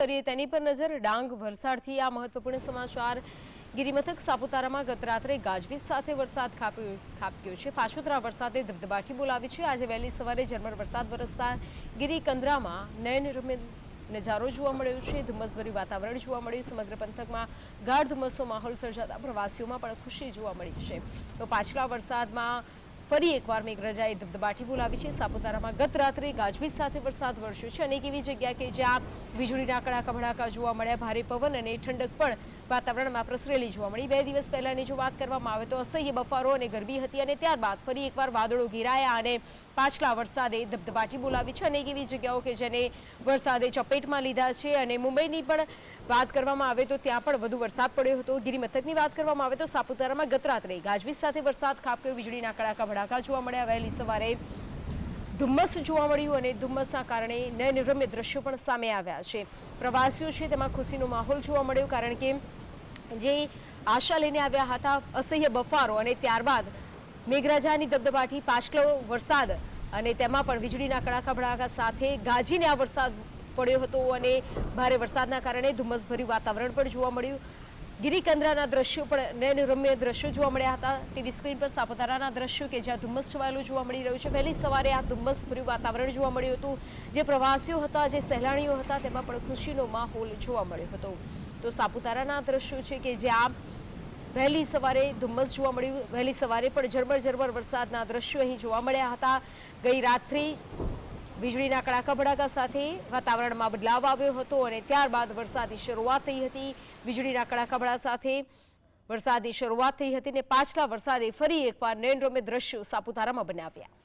કરીએ તેની પર નજર ડાંગ વલસાડથી આ મહત્વપૂર્ણ સમાચાર ગિરિમથક સાપુતારામાં ગત રાત્રે ગાજવીજ સાથે વરસાદ ખાબક્યો છે। પાછોતરા વરસાદે ધબધબાટી બોલાવી છે। આજે વહેલી સવારે ઝરમર વરસાદ વરસતા ગિરિકંદરામાં નયનરમ્ય નજારો જોવા મળ્યો છે। ધુમ્મસભર્યું વાતાવરણ જોવા મળ્યું। સમગ્ર પંથકમાં ગાઢ ધુમ્મસનો માહોલ સર્જાતા પ્રવાસીઓમાં પણ ખુશી જોવા મળી છે। તો પાછલા વરસાદમાં ફરી એકવાર મેઘરાજાએ ધબધબાટી બોલાવી છે। સાપુતારામાં ગત રાત્રે ગાજવીજ સાથે વરસાદ વરસ્યો છે। અનેક એવી જગ્યા કે જ્યાં વીજળીના કડાકા ભડાકા જોવા મળ્યા। ભારે પવન અને ઠંડક પણ વાતાવરણમાં પ્રસરેલી જોવા મળી। 2 દિવસ પહેલાની જો વાત કરવામાં આવે તો અસહ્ય બફારો અને ગરમી હતી અને ત્યારબાદ ફરી એકવાર વાદળો ઘેરાયા અને પાછલા વરસાદે ધબધબાટી બોલાવી છે। અનેક એવી જગ્યાઓ કે જેને વરસાદે ચપેટમાં લીધા છે અને મુંબઈની પણ વાત કરવામાં આવે તો ત્યાં પણ વધુ વરસાદ પડ્યો હતો। ગિરિમથકની વાત કરવામાં આવે તો સાપુતારામાં ગત રાત્રે ગાજવીજ સાથે વરસાદ ખાબક્યો। વીજળીના કડાકા ભડાકા જોવા મળ્યા। વહેલી સવારે ધુમ્મસ જોવા મળ્યું અને ધુમ્મસના કારણે નયનરમ્ય દ્રશ્યો પણ સામે આવ્યા છે। પ્રવાસીઓ છે તેમાં ખુશીનો માહોલ જોવા મળ્યો, કારણ કે જે આશા લઈને આવ્યા હતા અસહ્ય બફારો અને ત્યારબાદ મેઘરાજાની ધબધબાટી, પાછલો વરસાદ અને તેમાં પણ વીજળીના કડાકા ભડાકા સાથે ગાજીને આ વરસાદ પડ્યો હતો અને ભારે વરસાદના કારણે ધુમ્મસભર્યું વાતાવરણ પણ જોવા મળ્યું। ગિરિકંદરાના દ્રશ્યો પણ નયનરમ્ય દ્રશ્યો જોવા મળ્યા હતા। ટીવી સ્ક્રીન પર સાપુતારાના દ્રશ્યો કે જ્યાં ધુમ્મસ છવાયેલું જોવા મળી રહ્યું છે। વહેલી સવારે આ ધુમ્મસભર્યું વાતાવરણ જોવા મળ્યું હતું। જે પ્રવાસીઓ હતા, જે સહેલાણીઓ હતા, તેમાં પણ ખુશીનો માહોલ જોવા મળ્યો હતો। તો સાપુતારાના દ્રશ્યો છે કે જ્યાં વહેલી સવારે ધુમ્મસ જોવા મળ્યું। વહેલી સવારે પણ ઝરમર વરસાદના દ્રશ્યો અહીં જોવા મળ્યા હતા। ગઈ રાત્રિ વીજળીના કડાકા ભડાકા સાથે વાતાવરણમાં બદલાવ આવ્યો હતો અને ત્યારબાદ વરસાદની શરૂઆત થઈ હતી। વીજળીના કડાકા ભડાકા સાથે વરસાદની શરૂઆત થઈ હતી અને પાછલા વરસાદે ફરી એકવાર નયનરમ્ય દ્રશ્યો સાપુતારામાં બનાવ્યા।